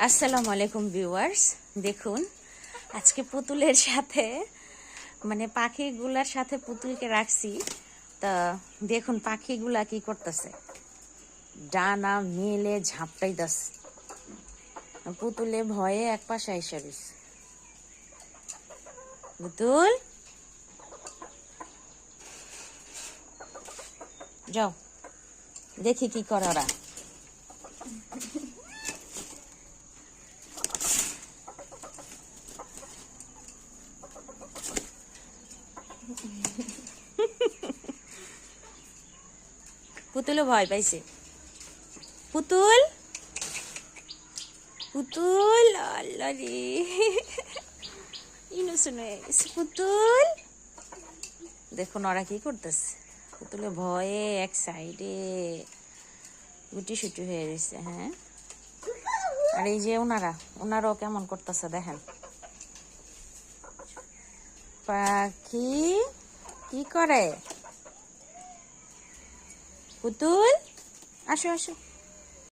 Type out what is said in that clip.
আসসালামু আলাইকুম ভিউয়ার্স, দেখুন আজকে পুতুলের সাথে মানে পাখিগুলার সাথে পুতুলকে রাখছি। তা দেখুন পাখিগুলা কি করতেছে, ডানা মেলে ঝাপটাইতেছে। পুতুলে ভয়ে এক পাশে আইসা রইছে। পুতুল যাও, দেখি কি করে ওরা। পুতুলও ভয় পাইছে। পুতুল পুতুল আল্লাহ রে, ইনোসেন্ট হয়ে গেছে পুতুল। দেখুন ওরা কি করতেছে, পুতুলে ভয়ে এক সাইডে গুটি সুটি হয়ে গেছে। হ্যাঁ, আর এই যে ওনারাও কেমন করতেছে দেখেন। পাখি কি করে? পুতুল আসো আসো।